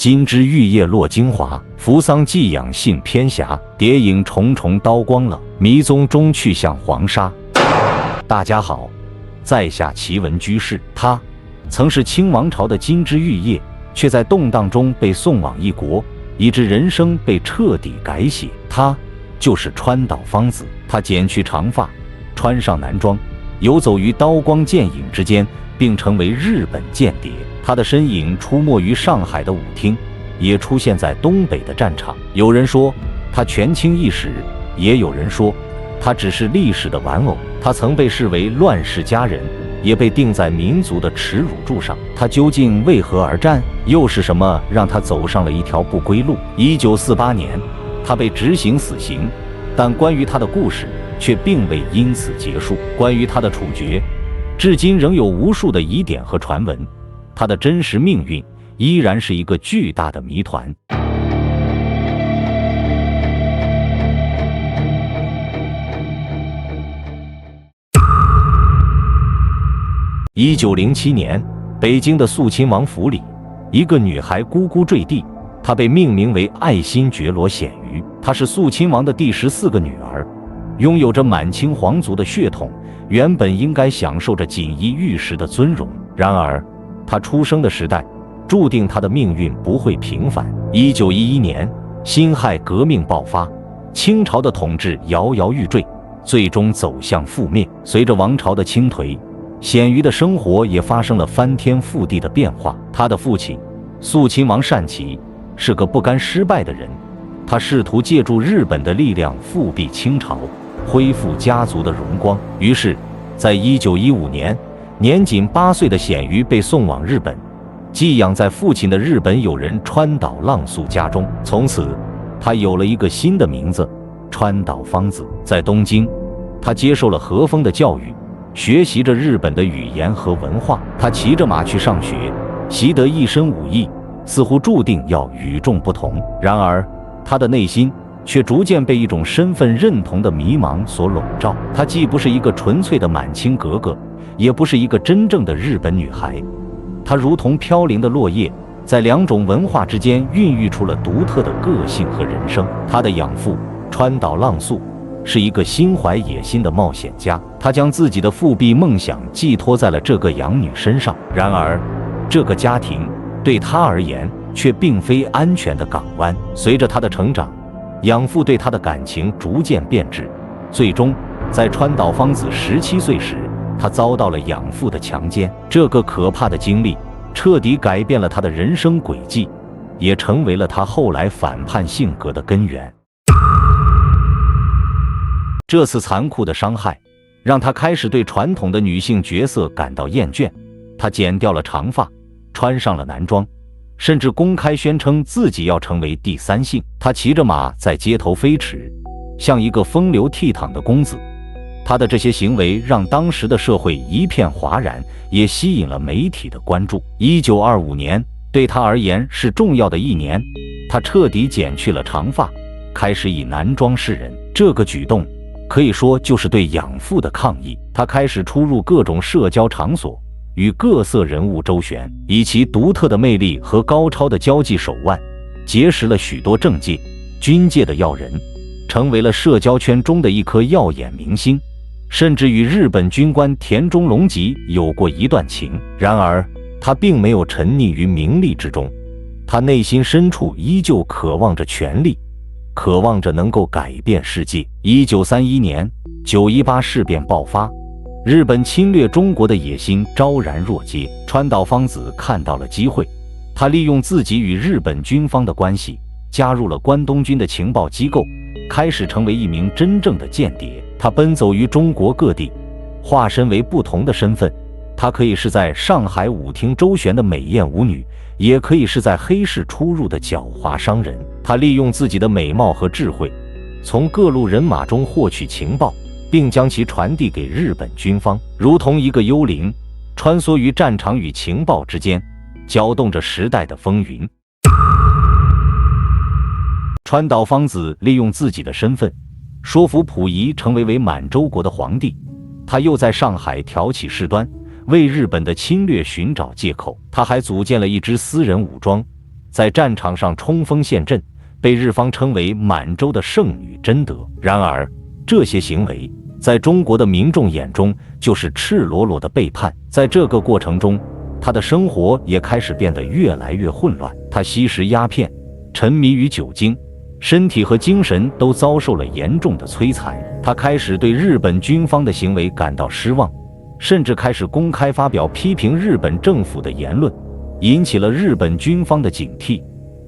金枝玉叶落精华，扶桑寄养信偏狭。谍影重重刀光冷，迷踪终去向黄沙。大家好，在下奇闻居士。他曾是清王朝的金枝玉叶，却在动荡中被送往异国，以致人生被彻底改写。他就是川岛芳子。他剪去长发，穿上男装，游走于刀光剑影之间，并成为日本间谍。他的身影出没于上海的舞厅，也出现在东北的战场。有人说他权倾一时，也有人说他只是历史的玩偶。他曾被视为乱世佳人，也被钉在民族的耻辱柱上。他究竟为何而战？又是什么让他走上了一条不归路？1948年，他被执行死刑，但关于他的故事却并未因此结束。关于他的处决，至今仍有无数的疑点和传闻，他的真实命运依然是一个巨大的谜团。1907年，北京的肃亲王府里，一个女孩咕咕坠地，她被命名为爱新觉罗显瑜。她是肃亲王的第14个女儿，拥有着满清皇族的血统，原本应该享受着锦衣玉食的尊荣。然而，她出生的时代注定她的命运不会平凡。1911年，辛亥革命爆发，清朝的统治摇摇欲坠，最终走向覆灭。随着王朝的倾颓，显瑜的生活也发生了翻天覆地的变化。他的父亲肃亲王善祺是个不甘失败的人，他试图借助日本的力量复辟清朝，恢复家族的荣光。于是在1915年，年仅8岁的显瑜被送往日本，寄养在父亲的日本友人川岛浪速家中。从此他有了一个新的名字，川岛芳子。在东京，他接受了和风的教育，学习着日本的语言和文化。他骑着马去上学，习得一身武艺，似乎注定要与众不同。然而他的内心却逐渐被一种身份认同的迷茫所笼罩。她既不是一个纯粹的满清格格，也不是一个真正的日本女孩。她如同飘零的落叶，在两种文化之间孕育出了独特的个性和人生。她的养父川岛浪速是一个心怀野心的冒险家，他将自己的复辟梦想寄托在了这个养女身上。然而，这个家庭对他而言却并非安全的港湾。随着他的成长，养父对他的感情逐渐变质，最终在川岛芳子17岁时，他遭到了养父的强奸。这个可怕的经历彻底改变了他的人生轨迹，也成为了他后来反叛性格的根源。这次残酷的伤害让她开始对传统的女性角色感到厌倦，她剪掉了长发，穿上了男装，甚至公开宣称自己要成为第三性。她骑着马在街头飞驰，像一个风流倜傥的公子。她的这些行为让当时的社会一片哗然，也吸引了媒体的关注。1925年对她而言是重要的一年，她彻底剪去了长发，开始以男装示人。这个举动可以说就是对养父的抗议。他开始出入各种社交场所，与各色人物周旋，以其独特的魅力和高超的交际手腕，结识了许多政界、军界的要人，成为了社交圈中的一颗耀眼明星，甚至与日本军官田中隆吉有过一段情。然而，他并没有沉溺于名利之中，他内心深处依旧渴望着权力，渴望着能够改变世界。1931年918事变爆发，日本侵略中国的野心昭然若揭。川岛芳子看到了机会，他利用自己与日本军方的关系，加入了关东军的情报机构，开始成为一名真正的间谍。他奔走于中国各地，化身为不同的身份。他可以是在上海舞厅周旋的美艳舞女，也可以是在黑市出入的狡猾商人。他利用自己的美貌和智慧，从各路人马中获取情报，并将其传递给日本军方，如同一个幽灵，穿梭于战场与情报之间，搅动着时代的风云。川岛芳子利用自己的身份，说服溥仪成为满洲国的皇帝。他又在上海挑起事端，为日本的侵略寻找借口。他还组建了一支私人武装，在战场上冲锋陷阵，被日方称为满洲的圣女贞德。然而，这些行为在中国的民众眼中就是赤裸裸的背叛。在这个过程中，他的生活也开始变得越来越混乱。他吸食鸦片，沉迷于酒精，身体和精神都遭受了严重的摧残。他开始对日本军方的行为感到失望，甚至开始公开发表批评日本政府的言论，引起了日本军方的警惕。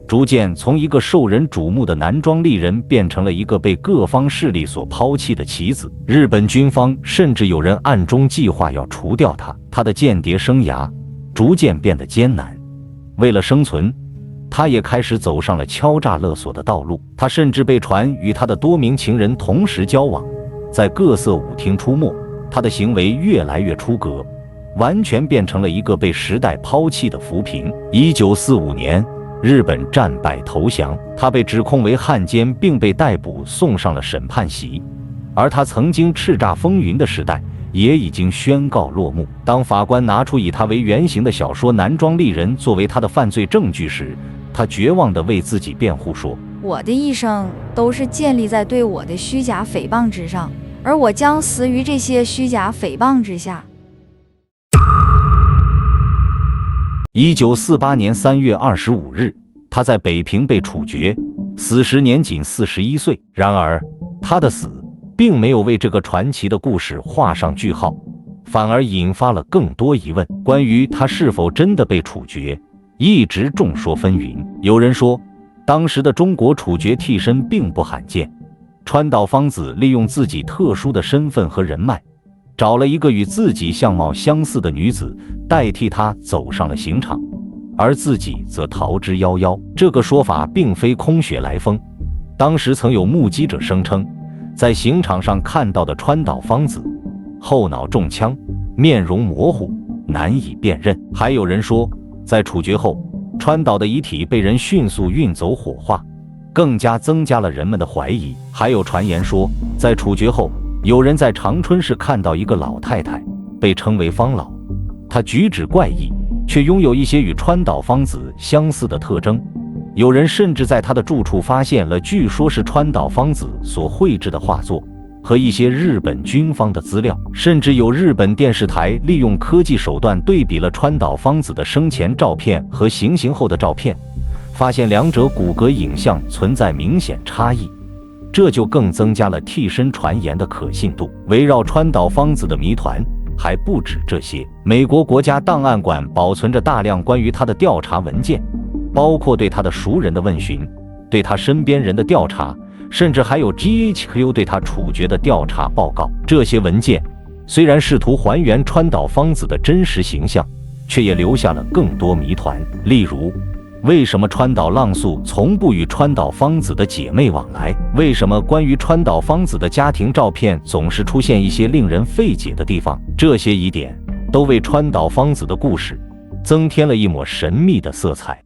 逐渐从一个受人瞩目的男装丽人变成了一个被各方势力所抛弃的棋子。日本军方甚至有人暗中计划要除掉他。他的间谍生涯逐渐变得艰难，为了生存，他也开始走上了敲诈勒索的道路。他甚至被传与他的多名情人同时交往，在各色舞厅出没。他的行为越来越出格，完全变成了一个被时代抛弃的浮萍。1945年，日本战败投降，他被指控为汉奸，并被逮捕送上了审判席。而他曾经叱咤风云的时代也已经宣告落幕。当法官拿出以他为原型的小说《男装丽人》作为他的犯罪证据时，他绝望地为自己辩护说：“我的一生都是建立在对我的虚假诽谤之上，而我将死于这些虚假诽谤之下。” 1948年3月25日，他在北平被处决，死时年仅41岁。然而，他的死并没有为这个传奇的故事画上句号，反而引发了更多疑问。关于他是否真的被处决，一直众说纷纭。有人说，当时的中国处决替身并不罕见，川岛芳子利用自己特殊的身份和人脉，找了一个与自己相貌相似的女子，代替他走上了刑场，而自己则逃之夭夭。这个说法并非空穴来风，当时曾有目击者声称，在刑场上看到的川岛芳子后脑中枪，面容模糊，难以辨认。还有人说，在处决后，川岛的遗体被人迅速运走火化，更加增加了人们的怀疑。还有传言说，在处决后，有人在长春市看到一个老太太，被称为方老，她举止怪异，却拥有一些与川岛芳子相似的特征。有人甚至在她的住处发现了据说是川岛芳子所绘制的画作和一些日本军方的资料，甚至有日本电视台利用科技手段对比了川岛芳子的生前照片和行刑后的照片，发现两者骨骼影像存在明显差异，这就更增加了替身传言的可信度。围绕川岛芳子的谜团还不止这些，美国国家档案馆保存着大量关于他的调查文件，包括对他的熟人的问询，对他身边人的调查，甚至还有 GHQ 对他处决的调查报告。这些文件虽然试图还原川岛芳子的真实形象，却也留下了更多谜团。例如，为什么川岛浪速从不与川岛芳子的姐妹往来？为什么关于川岛芳子的家庭照片总是出现一些令人费解的地方？这些疑点都为川岛芳子的故事增添了一抹神秘的色彩。